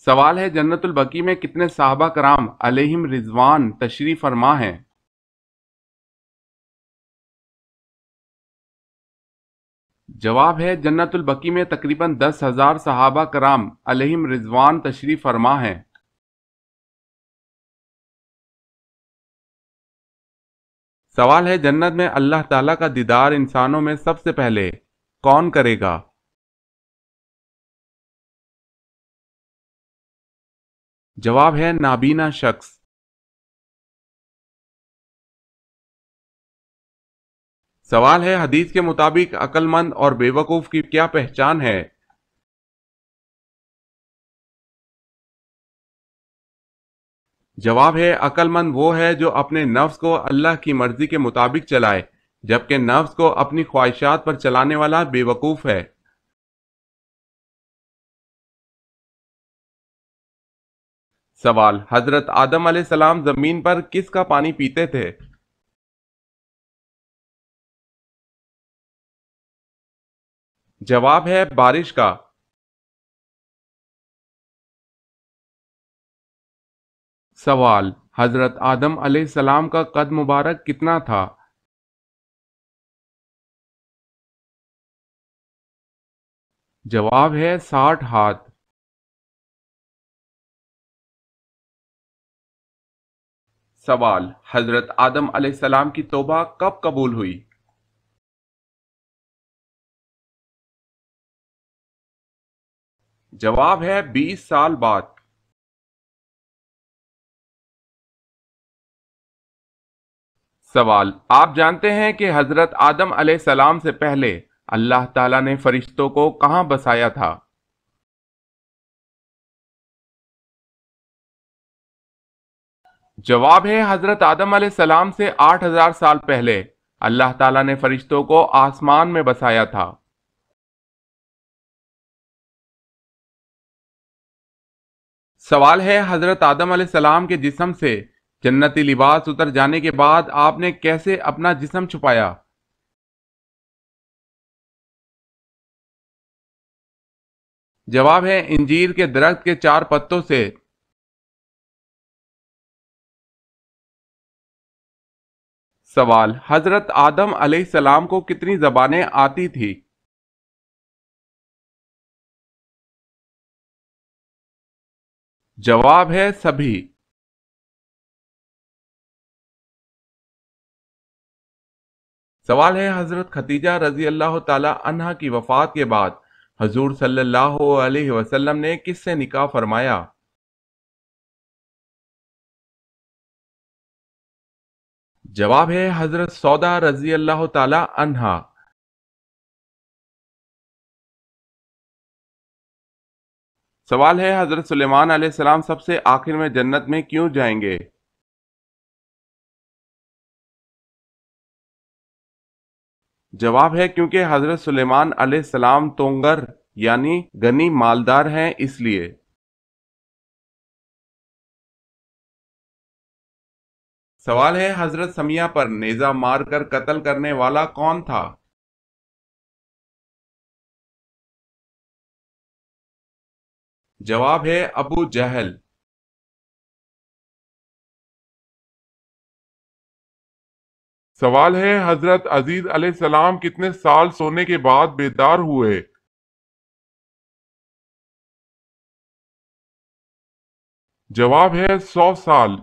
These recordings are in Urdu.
سوال ہے جنت البقیع میں کتنے صحابہ کرام علیہم رضوان تشریف فرما ہیں؟ جواب ہے جنت البقیع میں تقریباً 10,000 صحابہ کرام علیہم رضوان تشریف فرما ہیں۔ سوال ہے جنت میں اللہ تعالیٰ کا دیدار انسانوں میں سب سے پہلے کون کرے گا؟ جواب ہے نابینا شخص۔ سوال ہے حدیث کے مطابق عقل مند اور بے وقوف کی کیا پہچان ہے؟ جواب ہے عقل مند وہ ہے جو اپنے نفس کو اللہ کی مرضی کے مطابق چلائے، جبکہ نفس کو اپنی خواہشات پر چلانے والا بے وقوف ہے۔ سوال حضرت آدم علیہ السلام زمین پر کس کا پانی پیتے تھے؟ جواب ہے بارش کا۔ سوال حضرت آدم علیہ السلام کا قد مبارک کتنا تھا؟ جواب ہے 60 ہاتھ۔ سوال حضرت آدم علیہ السلام کی توبہ کب قبول ہوئی؟ جواب ہے 20 سال بعد۔ سوال آپ جانتے ہیں کہ حضرت آدم علیہ السلام سے پہلے اللہ تعالیٰ نے فرشتوں کو کہاں بسایا تھا؟ جواب ہے حضرت آدم علیہ السلام سے 8,000 سال پہلے اللہ تعالیٰ نے فرشتوں کو آسمان میں بسایا تھا۔ سوال ہے حضرت آدم علیہ السلام کے جسم سے جنتی لباس اتر جانے کے بعد آپ نے کیسے اپنا جسم چھپایا؟ جواب ہے انجیر کے درخت کے 4 پتوں سے۔ سوال حضرت آدم علیہ السلام کو کتنی زبانیں آتی تھی؟ جواب ہے سبھی۔ سوال ہے حضرت خدیجہ رضی اللہ تعالی عنہا کی وفات کے بعد حضور صلی اللہ علیہ وسلم نے کس سے نکاح فرمایا؟ جواب ہے حضرت سودا رضی اللہ تعالی عنہا۔ سوال ہے حضرت سلیمان علیہ السلام سب سے آخر میں جنت میں کیوں جائیں گے؟ جواب ہے کیونکہ حضرت سلیمان علیہ السلام تونگر یعنی غنی مالدار ہیں اس لیے۔ سوال ہے حضرت سمیہ پر نیزہ مار کر قتل کرنے والا کون تھا؟ جواب ہے ابو جہل۔ سوال ہے حضرت عزیز علیہ السلام کتنے سال سونے کے بعد بیدار ہوئے؟ جواب ہے 100 سال۔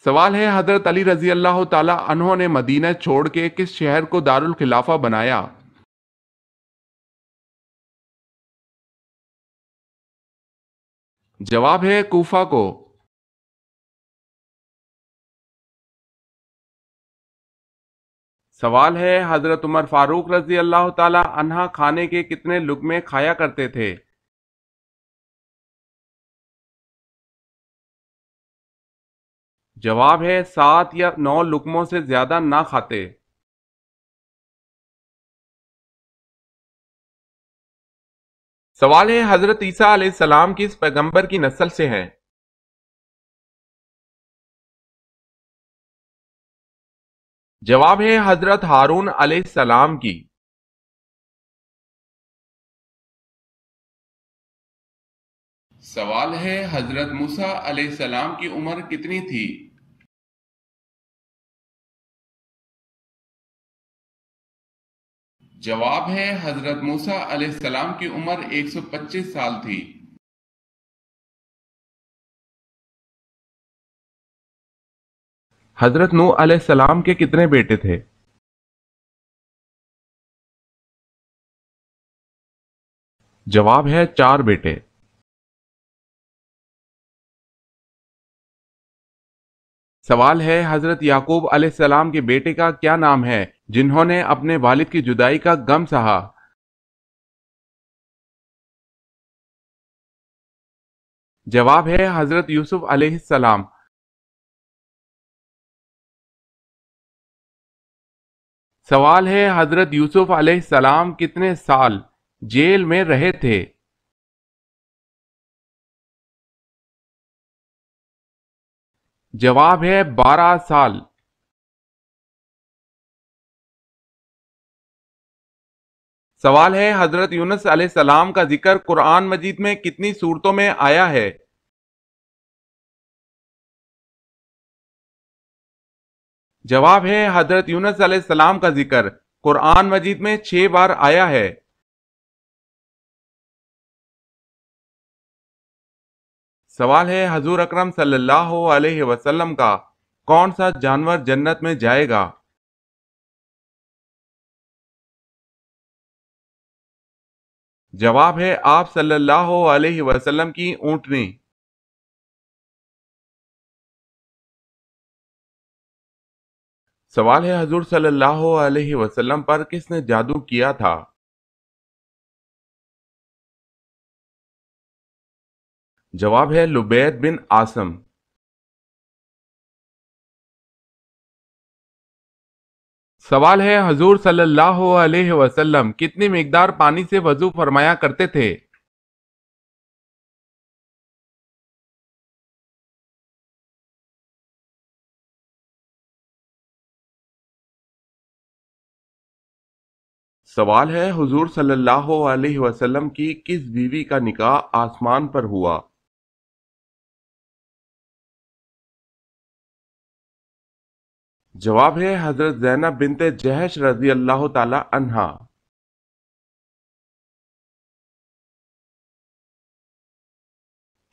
سوال ہے حضرت علی رضی اللہ تعالی عنہ نے مدینہ چھوڑ کے کس شہر کو دارالخلافہ بنایا؟ جواب ہے کوفہ کو۔ سوال ہے حضرت عمر فاروق رضی اللہ تعالی عنہ کھانے کے کتنے لقمے کھایا کرتے تھے؟ جواب ہے 7 یا 9 لقموں سے زیادہ نہ کھاتے۔ سوال ہے حضرت عیسیٰ علیہ السلام کس پیغمبر کی نسل سے ہیں؟ جواب ہے حضرت ہارون علیہ السلام کی۔ سوال ہے حضرت موسیٰ علیہ السلام کی عمر کتنی تھی؟ جواب ہے حضرت موسیٰ علیہ السلام کی عمر 125 سال تھی۔ حضرت نوح علیہ السلام کے کتنے بیٹے تھے؟ جواب ہے 4 بیٹے۔ سوال ہے حضرت یعقوب علیہ السلام کے بیٹے کا کیا نام ہے جنہوں نے اپنے والد کی جدائی کا غم سہا؟ جواب ہے حضرت یوسف علیہ السلام۔ سوال ہے حضرت یوسف علیہ السلام کتنے سال جیل میں رہے تھے؟ جواب ہے 12 سال۔ سوال ہے حضرت یونس علیہ السلام کا ذکر قرآن مجید میں کتنی صورتوں میں آیا ہے؟ جواب ہے حضرت یونس علیہ السلام کا ذکر قرآن مجید میں 6 بار آیا ہے۔ سوال ہے حضور اکرم صلی اللہ علیہ وسلم کا کون سا جانور جنت میں جائے گا؟ جواب ہے آپ صلی اللہ علیہ وسلم کی اونٹنی۔ سوال ہے حضور صلی اللہ علیہ وسلم پر کس نے جادو کیا تھا؟ جواب ہے لبید بن عاصم۔ سوال ہے حضور صلی اللہ علیہ وسلم کتنی مقدار پانی سے وضو فرمایا کرتے تھے؟ سوال ہے حضور صلی اللہ علیہ وسلم کی کس بیوی کا نکاح آسمان پر ہوا؟ جواب ہے حضرت زینب بنت جہش رضی اللہ تعالی عنہا۔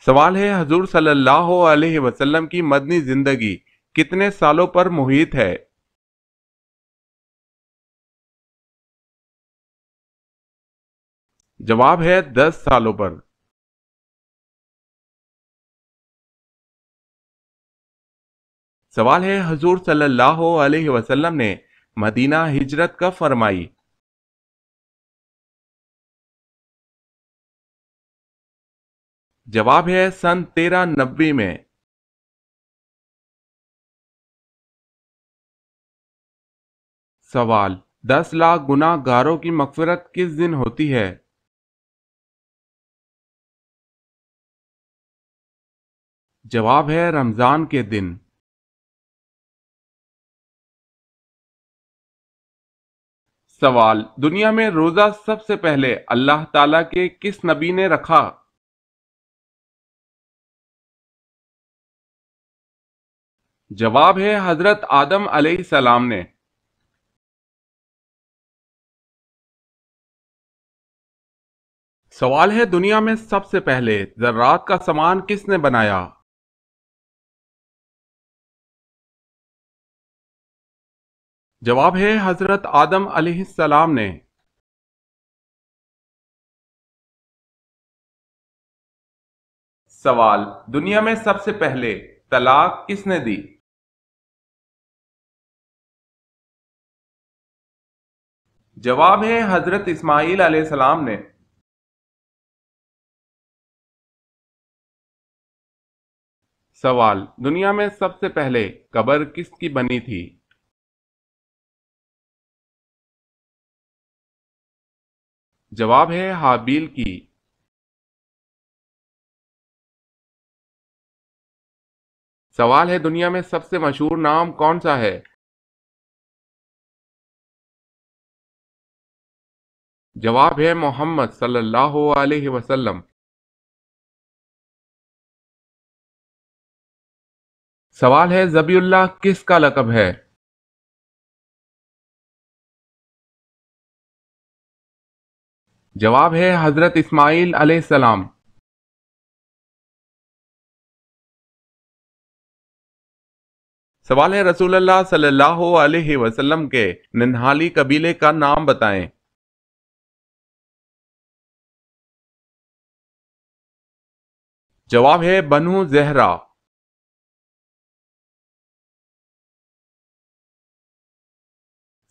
سوال ہے حضور صلی اللہ علیہ وسلم کی مدنی زندگی کتنے سالوں پر محیط ہے؟ جواب ہے 10 سالوں پر۔ سوال ہے حضور صلی اللہ علیہ وسلم نے مدینہ ہجرت کب فرمائی؟ جواب ہے سن 1390 میں۔ سوال 10 لاکھ گناہ گاروں کی مغفرت کس دن ہوتی ہے؟ جواب ہے رمضان کے دن۔ سوال دنیا میں روزہ سب سے پہلے اللہ تعالیٰ کے کس نبی نے رکھا؟ جواب ہے حضرت آدم علیہ السلام نے۔ سوال ہے دنیا میں سب سے پہلے ذرات کا سامان کس نے بنایا؟ جواب ہے حضرت آدم علیہ السلام نے۔ سوال دنیا میں سب سے پہلے طلاق کس نے دی؟ جواب ہے حضرت اسماعیل علیہ السلام نے۔ سوال دنیا میں سب سے پہلے قبر کس کی بنی تھی؟ جواب ہے حابیل کی۔ سوال ہے دنیا میں سب سے مشہور نام کون سا ہے؟ جواب ہے محمد صلی اللہ علیہ وسلم۔ سوال ہے ذبی اللہ کس کا لقب ہے؟ جواب ہے حضرت اسماعیل علیہ السلام۔ سوال ہے رسول اللہ صلی اللہ علیہ وسلم کے ننہالی قبیلے کا نام بتائیں۔ جواب ہے بنو زہرہ۔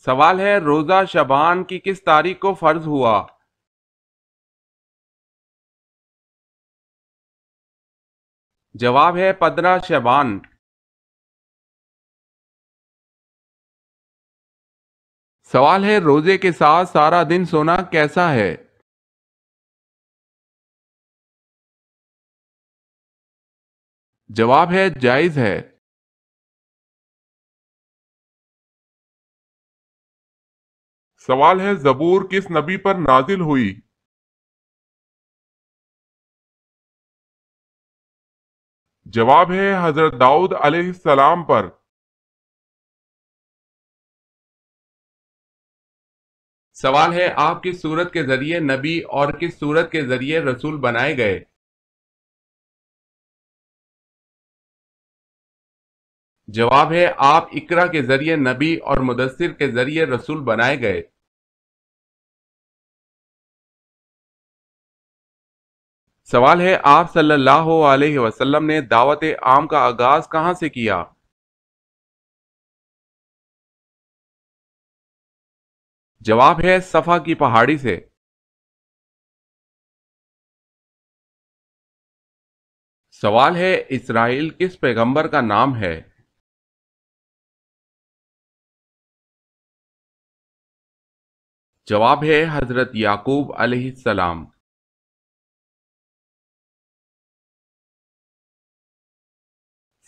سوال ہے روزہ شعبان کی کس تاریخ کو فرض ہوا؟ جواب ہے 15 شعبان۔ سوال ہے روزے کے ساتھ سارا دن سونا کیسا ہے؟ جواب ہے جائز ہے۔ سوال ہے زبور کس نبی پر نازل ہوئی؟ جواب ہے حضرت داؤد علیہ السلام پر۔ سوال ہے آپ کس سورت کے ذریعے نبی اور کس سورت کے ذریعے رسول بنائے گئے؟ جواب ہے آپ اقرا کے ذریعے نبی اور مدثر کے ذریعے رسول بنائے گئے۔ سوال ہے آپ صلی اللہ علیہ وسلم نے دعوت عام کا آغاز کہاں سے کیا؟ جواب ہے صفا کی پہاڑی سے۔ سوال ہے اسرائیل کس پیغمبر کا نام ہے؟ جواب ہے حضرت یعقوب علیہ السلام۔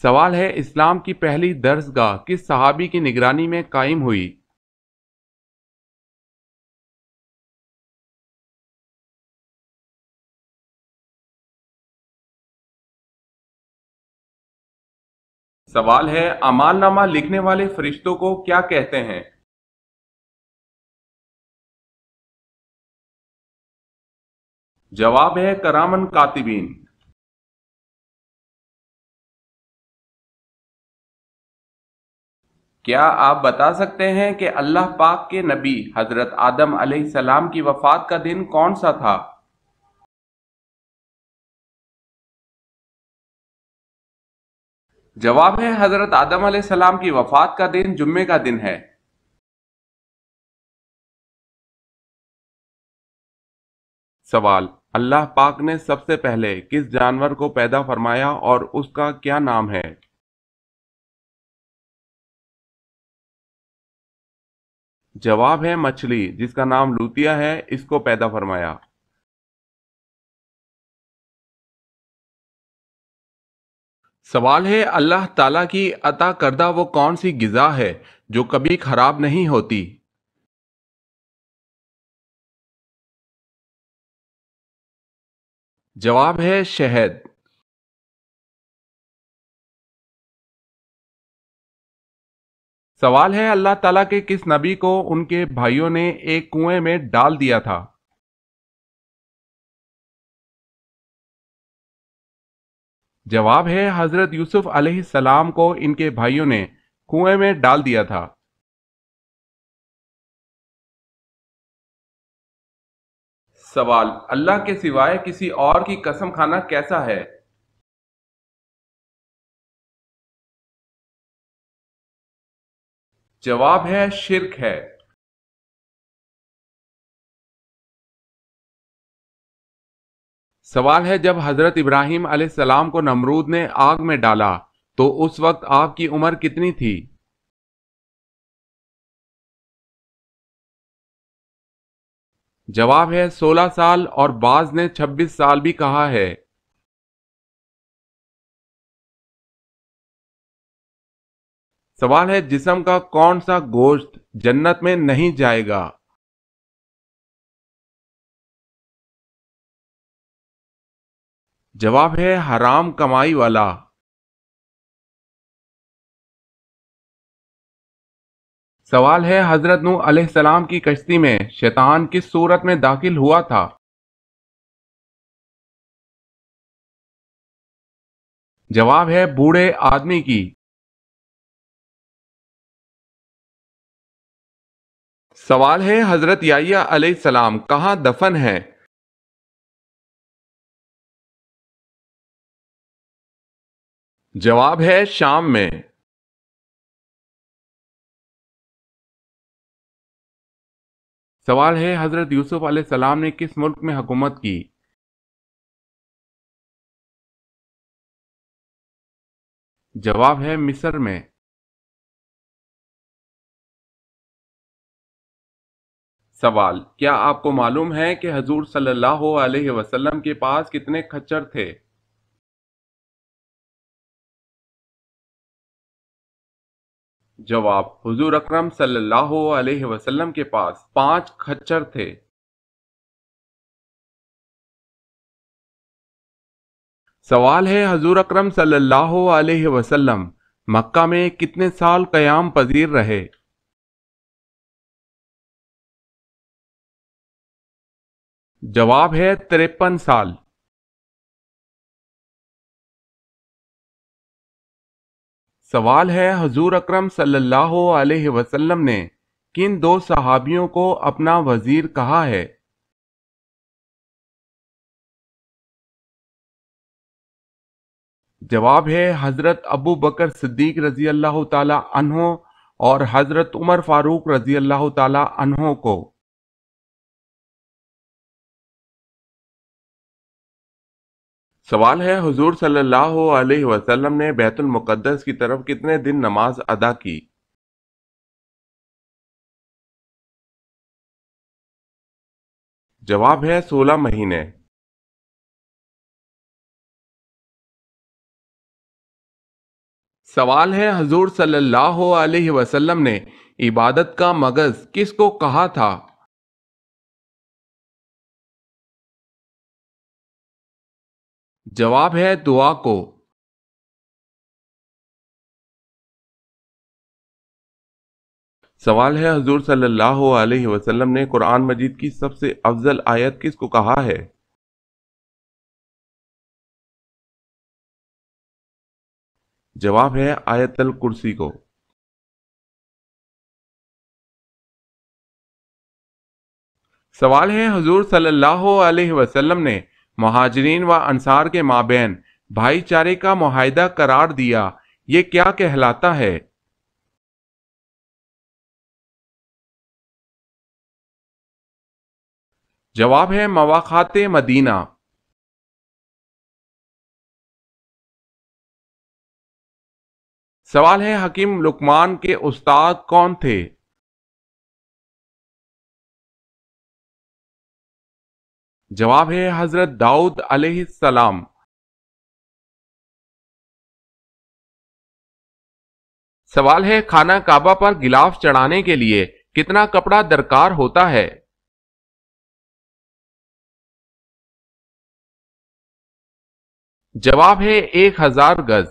سوال ہے اسلام کی پہلی درسگاہ کس صحابی کی نگرانی میں قائم ہوئی؟ سوال ہے اعمال نامہ لکھنے والے فرشتوں کو کیا کہتے ہیں؟ جواب ہے کرامن کاتبین۔ کیا آپ بتا سکتے ہیں کہ اللہ پاک کے نبی حضرت آدم علیہ السلام کی وفات کا دن کون سا تھا؟ جواب ہے حضرت آدم علیہ السلام کی وفات کا دن جمعے کا دن ہے۔ سوال اللہ پاک نے سب سے پہلے کس جانور کو پیدا فرمایا اور اس کا کیا نام ہے؟ جواب ہے مچھلی جس کا نام لوتیا ہے، اس کو پیدا فرمایا۔ سوال ہے اللہ تعالیٰ کی عطا کردہ وہ کون سی غذا ہے جو کبھی خراب نہیں ہوتی؟ جواب ہے شہد۔ سوال ہے اللہ تعالیٰ کے کس نبی کو ان کے بھائیوں نے ایک کنویں میں ڈال دیا تھا؟ جواب ہے حضرت یوسف علیہ السلام کو ان کے بھائیوں نے کنویں میں ڈال دیا تھا۔ سوال اللہ کے سوائے کسی اور کی قسم کھانا کیسا ہے؟ جواب ہے شرک ہے۔ سوال ہے جب حضرت ابراہیم علیہ السلام کو نمرود نے آگ میں ڈالا تو اس وقت آپ کی عمر کتنی تھی؟ جواب ہے 16 سال اور بعض نے 26 سال بھی کہا ہے۔ سوال ہے جسم کا کون سا گوشت جنت میں نہیں جائے گا؟ جواب ہے حرام کمائی والا۔ سوال ہے حضرت نوح علیہ السلام کی کشتی میں شیطان کس صورت میں داخل ہوا تھا؟ جواب ہے بوڑھے آدمی کی۔ سوال ہے حضرت یحییٰ علیہ السلام کہاں دفن ہیں؟ جواب ہے شام میں۔ سوال ہے حضرت یوسف علیہ السلام نے کس ملک میں حکومت کی؟ جواب ہے مصر میں۔ سوال، کیا آپ کو معلوم ہے کہ حضور صلی اللہ علیہ وسلم کے پاس کتنے کھچر تھے؟ جواب، حضور اکرم صلی اللہ علیہ وسلم کے پاس 5 کھچر تھے۔ سوال ہے حضور اکرم صلی اللہ علیہ وسلم مکہ میں کتنے سال قیام پذیر رہے؟ جواب ہے 53 سال۔ سوال ہے حضور اکرم صلی اللہ علیہ وسلم نے کن 2 صحابیوں کو اپنا وزیر کہا ہے؟ جواب ہے حضرت ابو بکر صدیق رضی اللہ تعالی عنہ اور حضرت عمر فاروق رضی اللہ تعالی عنہ کو۔ سوال ہے حضور صلی اللہ علیہ وسلم نے بیت المقدس کی طرف کتنے دن نماز ادا کی؟ جواب ہے 16 مہینے۔ سوال ہے حضور صلی اللہ علیہ وسلم نے عبادت کا مغز کس کو کہا تھا؟ جواب ہے دعا کو۔ سوال ہے حضور صلی اللہ علیہ وسلم نے قرآن مجید کی سب سے افضل آیت کس کو کہا ہے؟ جواب ہے آیت الکرسی کو۔ سوال ہے حضور صلی اللہ علیہ وسلم نے مہاجرین و انصار کے مابین بھائی چارے کا معاہدہ قرار دیا، یہ کیا کہلاتا ہے؟ جواب ہے مواخات مدینہ۔ سوال ہے حکیم لقمان کے استاد کون تھے؟ جواب ہے حضرت داؤد علیہ السلام۔ سوال ہے خانہ کعبہ پر غلاف چڑھانے کے لیے کتنا کپڑا درکار ہوتا ہے؟ جواب ہے 1000 گز۔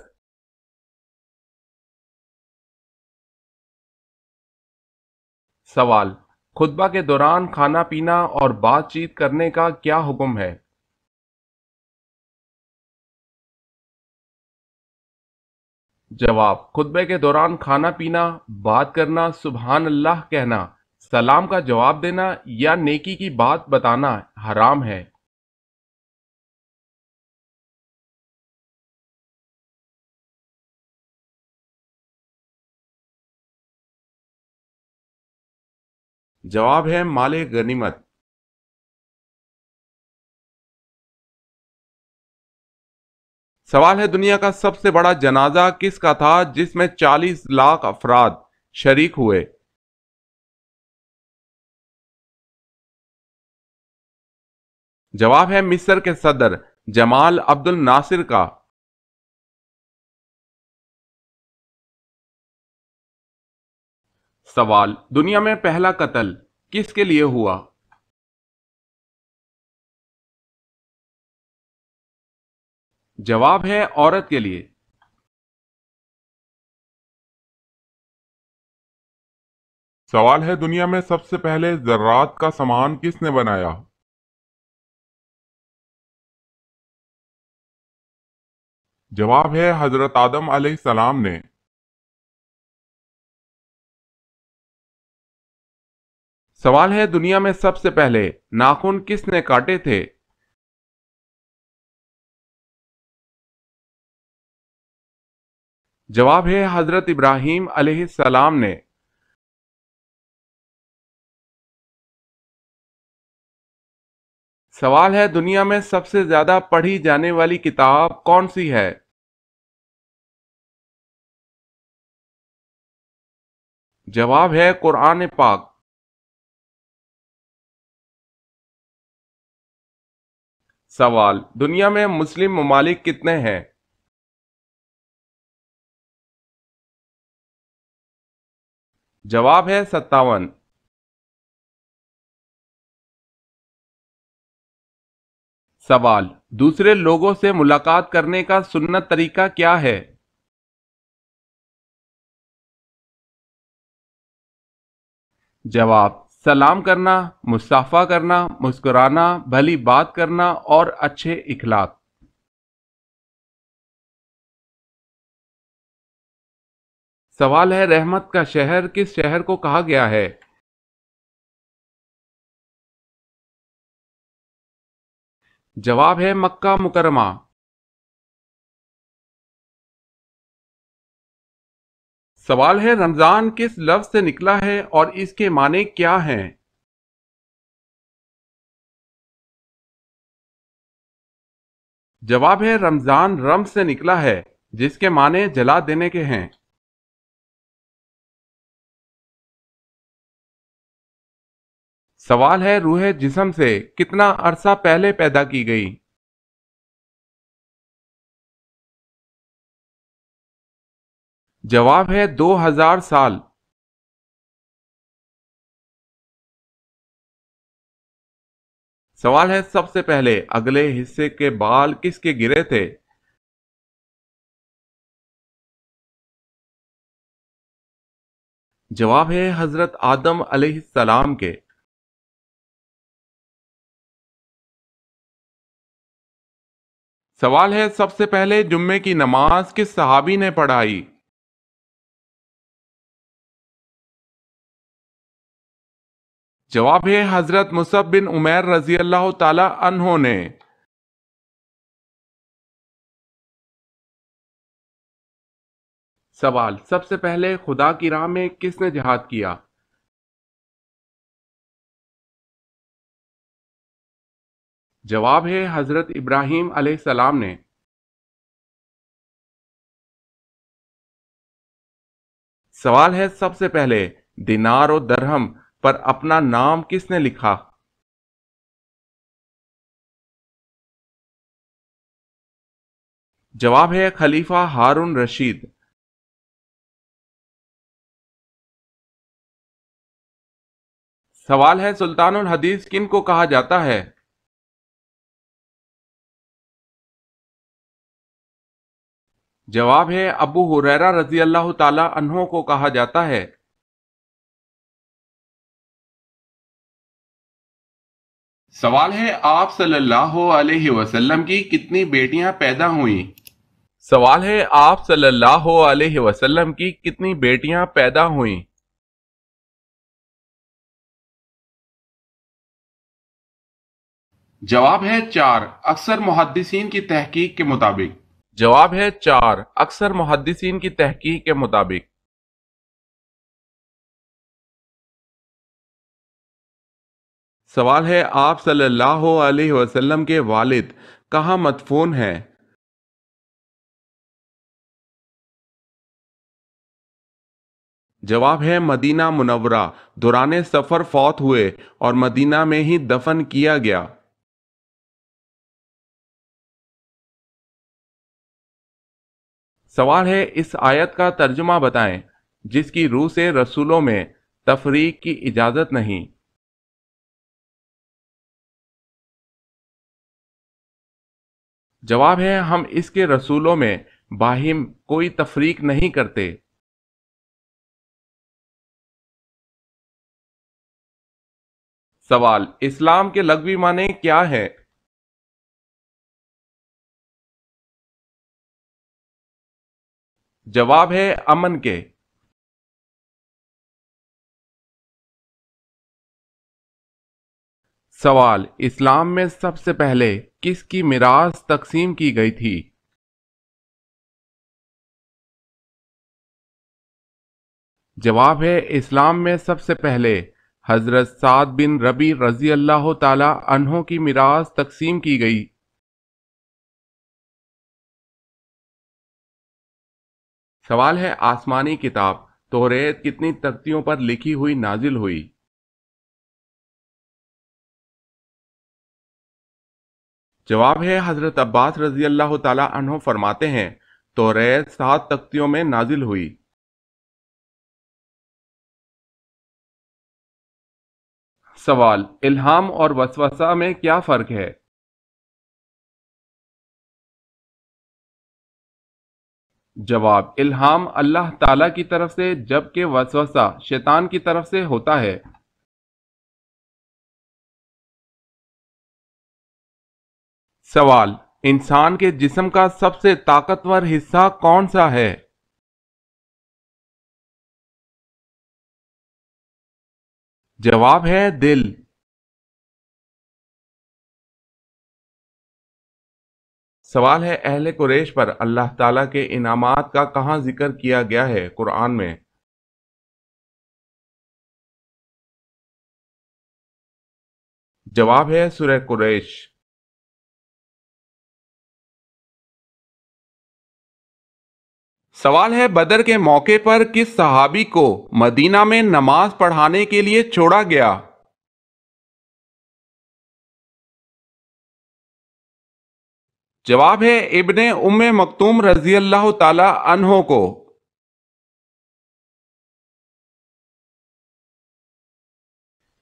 سوال، خطبہ کے دوران کھانا پینا اور بات چیت کرنے کا کیا حکم ہے؟ جواب، خطبے کے دوران کھانا پینا، بات کرنا، سبحان اللہ کہنا، سلام کا جواب دینا یا نیکی کی بات بتانا حرام ہے۔ جواب ہے مال غنیمت۔ سوال ہے دنیا کا سب سے بڑا جنازہ کس کا تھا جس میں 40 لاکھ افراد شریک ہوئے؟ جواب ہے مصر کے صدر جمال عبد الناصر کا۔ سوال، دنیا میں پہلا قتل کس کے لیے ہوا؟ جواب ہے عورت کے لیے۔ سوال ہے دنیا میں سب سے پہلے ذرات کا سامان کس نے بنایا؟ جواب ہے حضرت آدم علیہ السلام نے۔ سوال ہے دنیا میں سب سے پہلے ناخن کس نے کاٹے تھے؟ جواب ہے حضرت ابراہیم علیہ السلام نے۔ سوال ہے دنیا میں سب سے زیادہ پڑھی جانے والی کتاب کون سی ہے؟ جواب ہے قرآن پاک۔ سوال دنیا میں مسلم ممالک کتنے ہیں؟ جواب ہے 57۔ سوال دوسرے لوگوں سے ملاقات کرنے کا سنت طریقہ کیا ہے؟ جواب سلام کرنا، مصافحہ کرنا، مسکرانا، بھلی بات کرنا اور اچھے اخلاق۔ سوال ہے رحمت کا شہر کس شہر کو کہا گیا ہے؟ جواب ہے مکہ مکرمہ۔ سوال ہے رمضان کس لفظ سے نکلا ہے اور اس کے معنی کیا ہیں؟ جواب ہے رمضان رمز سے نکلا ہے جس کے معنی جلا دینے کے ہیں۔ سوال ہے روح جسم سے کتنا عرصہ پہلے پیدا کی گئی؟ جواب ہے 2000 سال۔ سوال ہے سب سے پہلے اگلے حصے کے بال کس کے گرے تھے؟ جواب ہے حضرت آدم علیہ السلام کے۔ سوال ہے سب سے پہلے جمعے کی نماز کس صحابی نے پڑھائی؟ جواب ہے حضرت مصعب بن عمیر رضی اللہ تعالی عنہ نے۔ سوال سب سے پہلے خدا کی راہ میں کس نے جہاد کیا؟ جواب ہے حضرت ابراہیم علیہ السلام نے۔ سوال ہے سب سے پہلے دینار و درہم پر اپنا نام کس نے لکھا؟ جواب ہے خلیفہ ہارون رشید۔ سوال ہے سلطان الحدیث کن کو کہا جاتا ہے؟ جواب ہے ابو ہریرہ رضی اللہ تعالی عنہ کو کہا جاتا ہے۔ سوال ہے آپ صلی اللہ علیہ وسلم کی کتنی بیٹیاں پیدا ہوئیں؟ سوال ہے آپ صلی اللہ علیہ وسلم کی کتنی بیٹیاں پیدا ہوئیں؟ جواب ہے 4 اکثر محدثین کی تحقیق کے مطابق۔ جواب ہے 4 اکثر محدثین کی تحقیق کے مطابق۔ سوال ہے آپ صلی اللہ علیہ وسلم کے والد کہاں مدفون ہیں؟ جواب ہے مدینہ منورہ، دوران سفر فوت ہوئے اور مدینہ میں ہی دفن کیا گیا۔ سوال ہے اس آیت کا ترجمہ بتائیں جس کی روح سے رسولوں میں تفریق کی اجازت نہیں۔ جواب ہے ہم اس کے رسولوں میں باہم کوئی تفریق نہیں کرتے۔ سوال: اسلام کے لغوی معنی کیا ہے؟ جواب ہے امن کے۔ سوال: اسلام میں سب سے پہلے کس کی میراث تقسیم کی گئی تھی؟ جواب ہے اسلام میں سب سے پہلے حضرت سعد بن ربی رضی اللہ تعالی عنہ کی میراث تقسیم کی گئی۔ سوال ہے آسمانی کتاب توریت کتنی تختیوں پر لکھی ہوئی نازل ہوئی؟ جواب ہے حضرت عباس رضی اللہ تعالی عنہ فرماتے ہیں توریت 7 تختیوں میں نازل ہوئی۔ سوال: الہام اور وسوسہ میں کیا فرق ہے؟ جواب: الہام اللہ تعالی کی طرف سے جبکہ وسوسہ شیطان کی طرف سے ہوتا ہے۔ سوال: انسان کے جسم کا سب سے طاقتور حصہ کون سا ہے؟ جواب ہے دل۔ سوال ہے اہل قریش پر اللہ تعالیٰ کے انعامات کا کہاں ذکر کیا گیا ہے قرآن میں؟ جواب ہے سورہ قریش۔ سوال ہے بدر کے موقع پر کس صحابی کو مدینہ میں نماز پڑھانے کے لیے چھوڑا گیا؟ جواب ہے ابن ام مکتوم رضی اللہ تعالی عنہ کو۔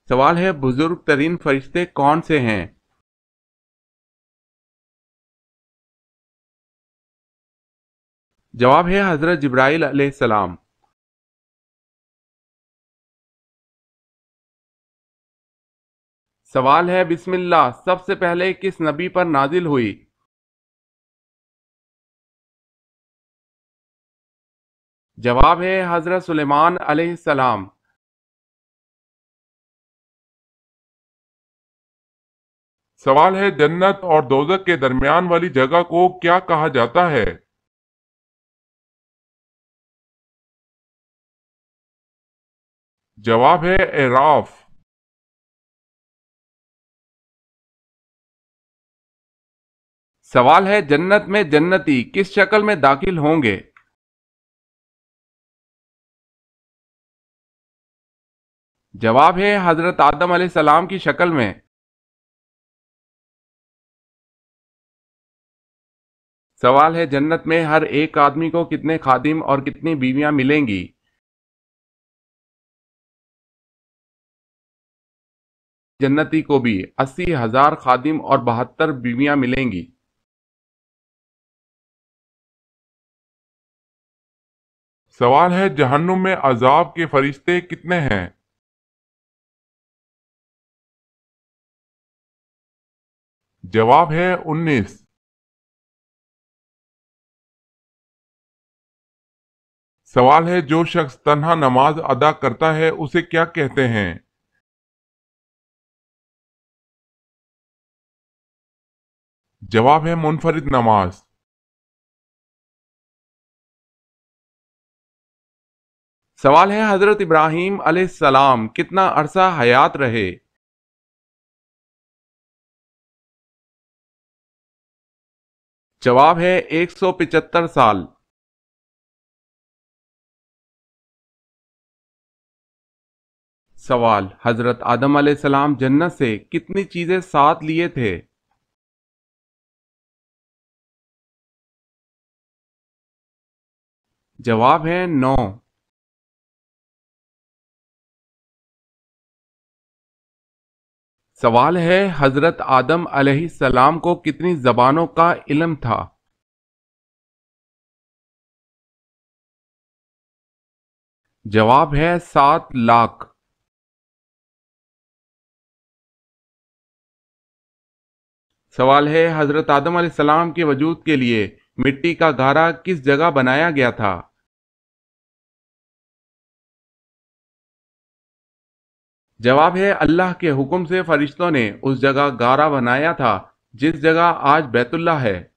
سوال ہے بزرگ ترین فرشتے کون سے ہیں؟ جواب ہے حضرت جبرائیل علیہ السلام۔ سوال ہے بسم اللہ سب سے پہلے کس نبی پر نازل ہوئی؟ جواب ہے حضرت سلیمان علیہ السلام۔ سوال ہے جنت اور دوزخ کے درمیان والی جگہ کو کیا کہا جاتا ہے؟ جواب ہے اعراف۔ سوال ہے جنت میں جنتی کس شکل میں داخل ہوں گے؟ جواب ہے حضرت آدم علیہ السلام کی شکل میں۔ سوال ہے جنت میں ہر ایک آدمی کو کتنے خادم اور کتنی بیویاں ملیں گی؟ جنتی کو بھی 80,000 خادم اور 72 بیویاں ملیں گی۔ سوال ہے جہنم میں عذاب کے فرشتے کتنے ہیں؟ جواب ہے 19۔ سوال ہے جو شخص تنہا نماز ادا کرتا ہے اسے کیا کہتے ہیں؟ جواب ہے منفرد نماز۔ سوال ہے حضرت ابراہیم علیہ السلام کتنا عرصہ حیات رہے؟ جواب ہے 175 سال۔ سوال: حضرت آدم علیہ السلام جنت سے کتنی چیزیں ساتھ لیے تھے؟ جواب ہے 9۔ سوال ہے حضرت آدم علیہ السلام کو کتنی زبانوں کا علم تھا؟ جواب ہے 7 لاکھ۔ سوال ہے حضرت آدم علیہ السلام کے وجود کے لیے مٹی کا گھارا کس جگہ بنایا گیا تھا؟ جواب ہے اللہ کے حکم سے فرشتوں نے اس جگہ گھارا بنایا تھا جس جگہ آج بیت اللہ ہے۔